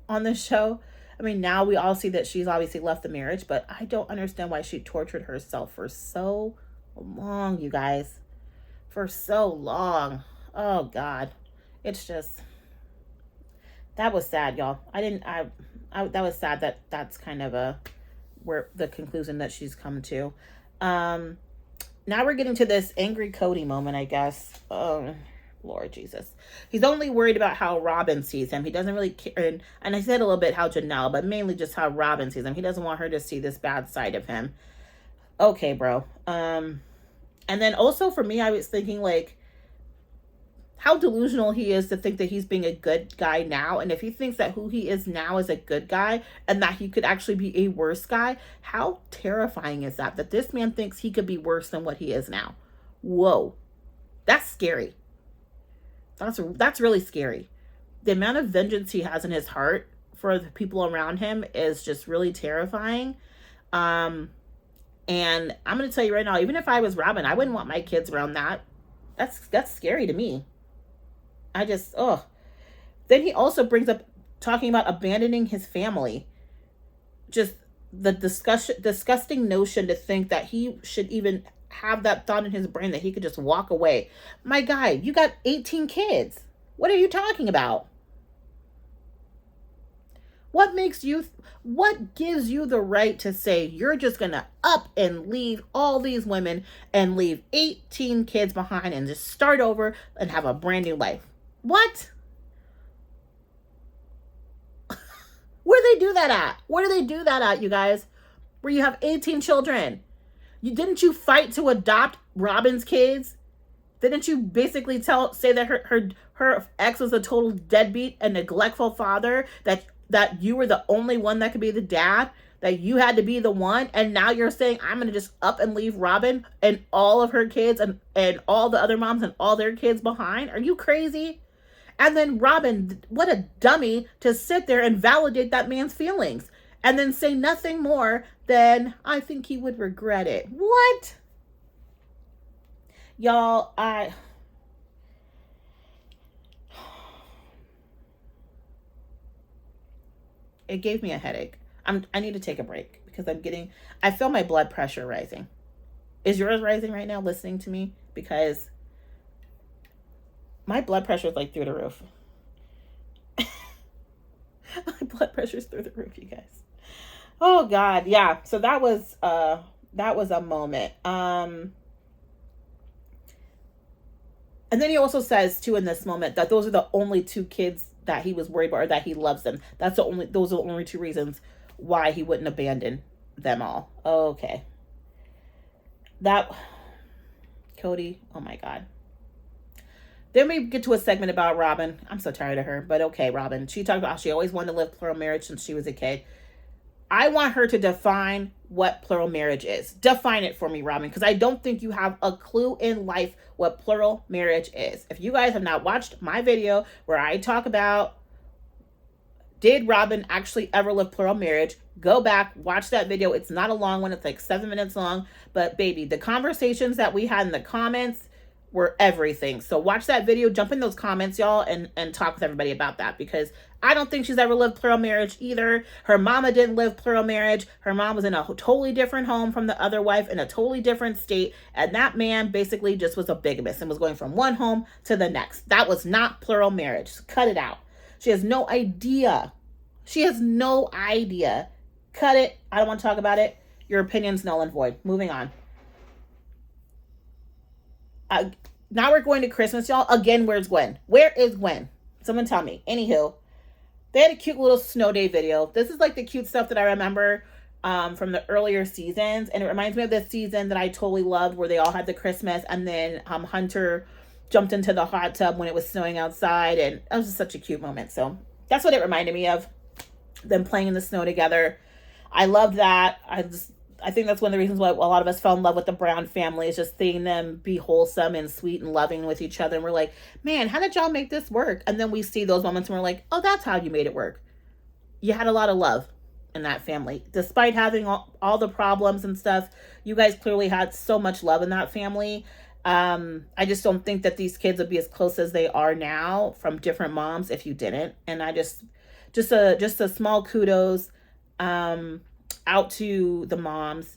on this show. I mean, now we all see that she's obviously left the marriage, but I don't understand why she tortured herself for so long, you guys. For so long. Oh, God. It's just, that was sad, y'all. That was sad that that's kind of where the conclusion that she's come to. Now we're getting to this angry Cody moment, I guess. Oh, Lord Jesus. He's only worried about how Robin sees him. He doesn't really care. And I said a little bit how Janelle, but mainly just how Robin sees him. He doesn't want her to see this bad side of him. Okay, bro. And then also for me, I was thinking like how delusional he is to think that he's being a good guy now. And if he thinks that who he is now is a good guy and that he could actually be a worse guy, how terrifying is that? That this man thinks he could be worse than what he is now. Whoa. That's scary. That's really scary. The amount of vengeance he has in his heart for the people around him is just really terrifying. And I'm going to tell you right now, even if I was Robin, I wouldn't want my kids around that. That's scary to me. Then he also brings up talking about abandoning his family. Just the disgusting notion to think that he should even have that thought in his brain that he could just walk away. My guy, you got 18 kids. What are you talking about? What gives you the right to say you're just gonna up and leave all these women and leave 18 kids behind and just start over and have a brand new life? What? Where do they do that at? Where do they do that at, you guys? Where you have 18 children? Didn't you fight to adopt Robin's kids? Didn't you basically say that her ex was a total deadbeat and neglectful father, that you were the only one that could be the dad, that you had to be the one, and now you're saying I'm going to just up and leave Robin and all of her kids and all the other moms and all their kids behind? Are you crazy? And then Robin, what a dummy to sit there and validate that man's feelings and then say nothing more than, I think he would regret it. What? Y'all, it gave me a headache. I need to take a break because I feel my blood pressure rising. Is yours rising right now listening to me? Because my blood pressure is like through the roof. My blood pressure is through the roof, you guys. Oh God, yeah. So that was a moment. And then he also says too in this moment that those are the only two kids that he was worried about, or that he loves them. Those are the only two reasons why he wouldn't abandon them all. Okay. Cody, oh my God. Then we get to a segment about Robin. I'm so tired of her, but okay, Robin. She talked about how she always wanted to live plural marriage since she was a kid. I want her to define what plural marriage is. Define it for me, Robin, because I don't think you have a clue in life what plural marriage is. If you guys have not watched my video where I talk about did Robin actually ever live plural marriage, go back, watch that video. It's not a long one. It's like 7 minutes long. But baby, the conversations that we had in the comments were everything. So watch that video, jump in those comments, y'all, and talk with everybody about that, because I don't think she's ever lived plural marriage either. Her mama didn't live plural marriage. Her mom was in a totally different home from the other wife in a totally different state. And that man basically just was a bigamist and was going from one home to the next. That was not plural marriage. Cut it out. She has no idea. She has no idea. Cut it. I don't want to talk about it. Your opinion's null and void. Moving on. Now we're going to Christmas, y'all. Again, where's Gwen? Where is Gwen? Someone tell me. Anywho, they had a cute little snow day video. This is like the cute stuff that I remember from the earlier seasons. And it reminds me of this season that I totally loved where they all had the Christmas. And then Hunter jumped into the hot tub when it was snowing outside. And it was just such a cute moment. So that's what it reminded me of. Them playing in the snow together. I loved that. I think that's one of the reasons why a lot of us fell in love with the Brown family, is just seeing them be wholesome and sweet and loving with each other. And we're like, man, how did y'all make this work? And then we see those moments and we're like, oh, that's how you made it work. You had a lot of love in that family. Despite having all the problems and stuff, you guys clearly had so much love in that family. I just don't think that these kids would be as close as they are now from different moms if you didn't. And I just a small kudos out to the moms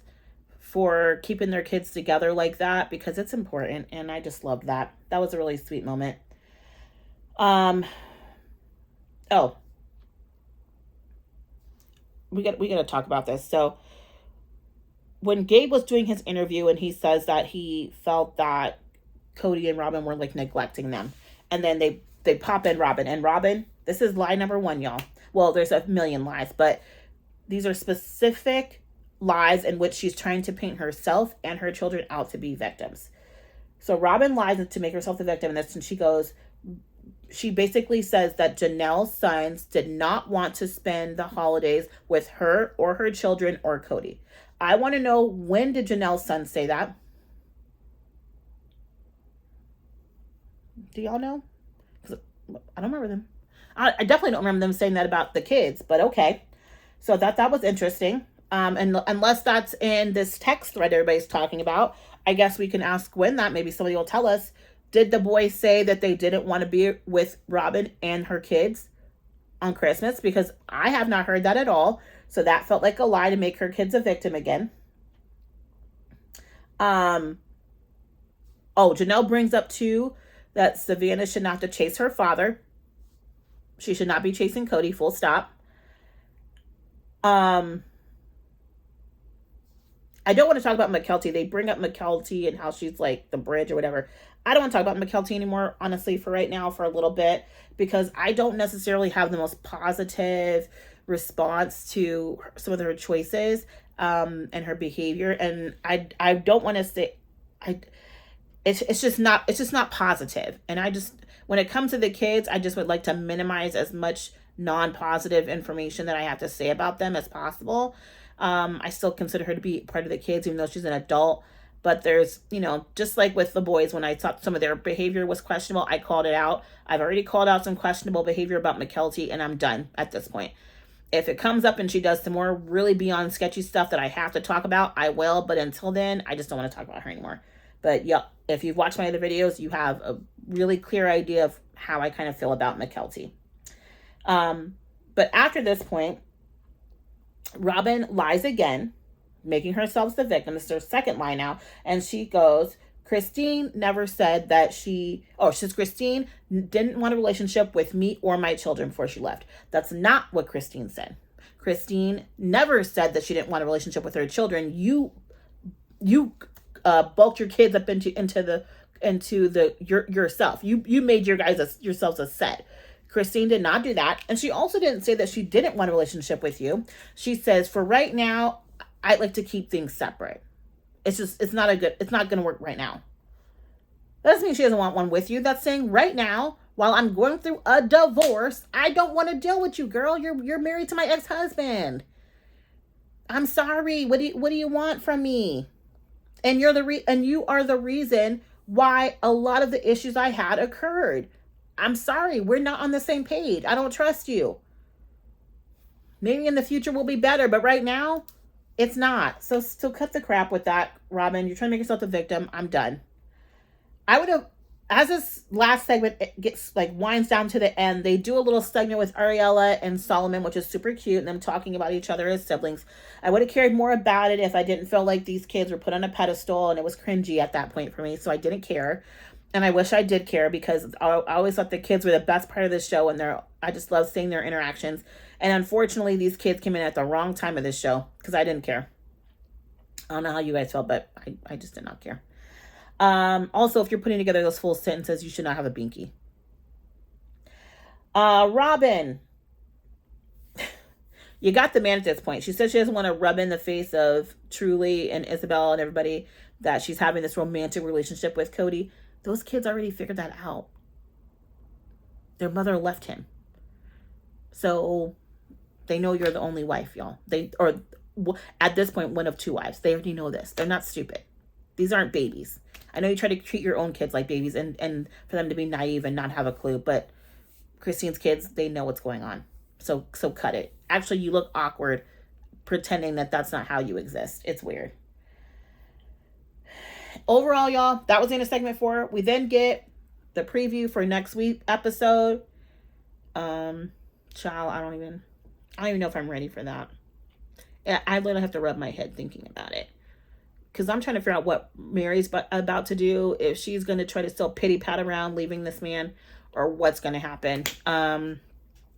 for keeping their kids together like that, because it's important. And I just loved that. That was a really sweet moment. We got to talk about this. So when Gabe was doing his interview and he says that he felt that Cody and Robin were like neglecting them, and then they pop in Robin, and Robin, this is lie number 1, y'all. Well, there's a million lies, but these are specific lies in which she's trying to paint herself and her children out to be victims. So Robin lies to make herself the victim in this, and she basically says that Janelle's sons did not want to spend the holidays with her or her children or Cody. I want to know, when did Janelle's sons say that? Do y'all know? Because I don't remember them. I definitely don't remember them saying that about the kids, but okay. So that was interesting. And unless that's in this text thread everybody's talking about, I guess we can ask Gwen that. Maybe somebody will tell us. Did the boys say that they didn't want to be with Robin and her kids on Christmas? Because I have not heard that at all. So that felt like a lie to make her kids a victim again. Janelle brings up too that Savannah should not have to chase her father. She should not be chasing Cody, full stop. Um, I don't want to talk about McKelty. They bring up McKelty and how she's like the bridge or whatever. I don't want to talk about McKelty anymore, honestly, for right now, for a little bit, because I don't necessarily have the most positive response to some of her choices and her behavior. And I don't want to say, I it's just not positive. And I just, when it comes to the kids, I just would like to minimize as much non-positive information that I have to say about them as possible. I still consider her to be part of the kids, even though she's an adult. But there's, you know, just like with the boys, when I thought some of their behavior was questionable, I called it out. I've already called out some questionable behavior about McKelty, and I'm done at this point. If it comes up and she does some more really beyond sketchy stuff that I have to talk about, I will. But until then, I just don't want to talk about her anymore. But yeah, if you've watched my other videos, you have a really clear idea of how I kind of feel about McKelty. But after this point, Robin lies again, making herself the victim. This is her second lie now. And she goes, Christine never said that Christine didn't want a relationship with me or my children before she left. That's not what Christine said. Christine never said that she didn't want a relationship with her children. You bulked your kids up into yourself. You made yourselves a set. Christine did not do that. And she also didn't say that she didn't want a relationship with you. She says, for right now, I'd like to keep things separate. It's not going to work right now. That doesn't mean she doesn't want one with you. That's saying right now, while I'm going through a divorce, I don't want to deal with you, girl. You're married to my ex-husband. I'm sorry. What do you want from me? And you are the reason why a lot of the issues I had occurred. I'm sorry, we're not on the same page. I don't trust you. Maybe in the future we'll be better, but right now, it's not. So cut the crap with that, Robin. You're trying to make yourself the victim. I'm done. I would have, as this last segment gets winds down to the end, they do a little segment with Ariella and Solomon, which is super cute, and them talking about each other as siblings. I would have cared more about it if I didn't feel like these kids were put on a pedestal, and it was cringy at that point for me, so I didn't care. And I wish I did care, because I always thought the kids were the best part of the show, and I just love seeing their interactions. And unfortunately, these kids came in at the wrong time of this show, because I didn't care. I don't know how you guys felt, but I just did not care. Also, if you're putting together those full sentences, you should not have a binky. Robin. You got the man at this point. She says she doesn't want to rub in the face of Truly and Isabel and everybody that she's having this romantic relationship with Cody. Those kids already figured that out. Their mother left him. So they know you're the only wife, y'all. At this point, one of two wives. They already know this. They're not stupid. These aren't babies. I know you try to treat your own kids like babies and for them to be naive and not have a clue, but Christine's kids, they know what's going on. So cut it. Actually, you look awkward pretending that that's not how you exist. It's weird. Overall, y'all, that was in a segment 4. We then get the preview for next week episode. Child, I don't even know if I'm ready for that. I literally have to rub my head thinking about it, because I'm trying to figure out what Mary's about to do, if she's going to try to still pity pat around leaving this man, or what's going to happen.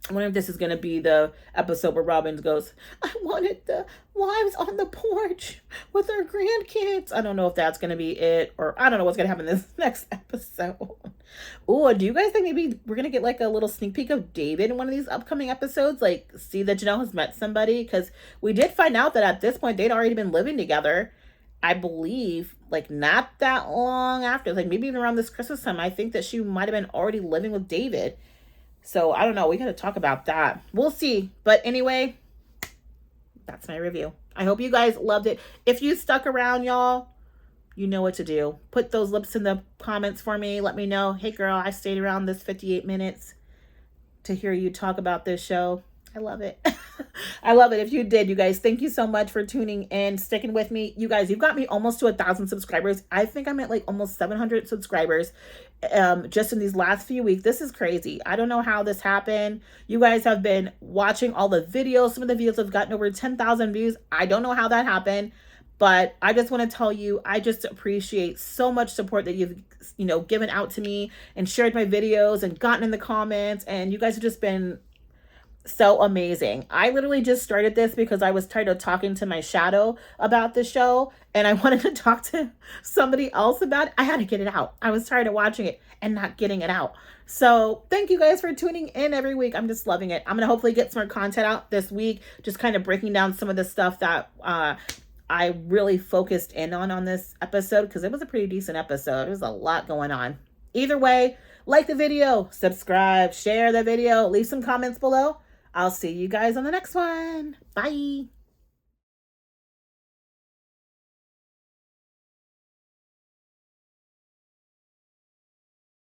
I wonder if this is going to be the episode where Robin goes, I wanted the wives on the porch with their grandkids. I don't know if that's going to be it, or I don't know what's going to happen in this next episode. Oh, do you guys think maybe we're going to get like a little sneak peek of David in one of these upcoming episodes? Like, see that Janelle has met somebody? Because we did find out that at this point they'd already been living together. I believe, like, not that long after, like maybe even around this Christmas time. I think that she might have been already living with David. So, I don't know. We got to talk about that. We'll see. But anyway, that's my review. I hope you guys loved it. If you stuck around, y'all, you know what to do. Put those lips in the comments for me. Let me know, hey, girl, I stayed around this 58 minutes to hear you talk about this show. I love it. I love it. If you did, you guys, thank you so much for tuning in, sticking with me. You guys, you've got me almost to 1,000 subscribers. I think I'm at like almost 700 subscribers just in these last few weeks. This is crazy. I don't know how this happened. You guys have been watching all the videos. Some of the videos have gotten over 10,000 views. I don't know how that happened, but I just want to tell you, I just appreciate so much support that you've, given out to me and shared my videos and gotten in the comments. And you guys have just been So amazing. I literally just started this because I was tired of talking to my shadow about the show and I wanted to talk to somebody else about it. I had to get it out. I was tired of watching it and not getting it out. So thank you guys for tuning in every week. I'm just loving it. I'm going to hopefully get some more content out this week, just kind of breaking down some of the stuff that I really focused in on this episode, because it was a pretty decent episode. There was a lot going on. Either way, like the video, subscribe, share the video, leave some comments below. I'll see you guys on the next one. Bye.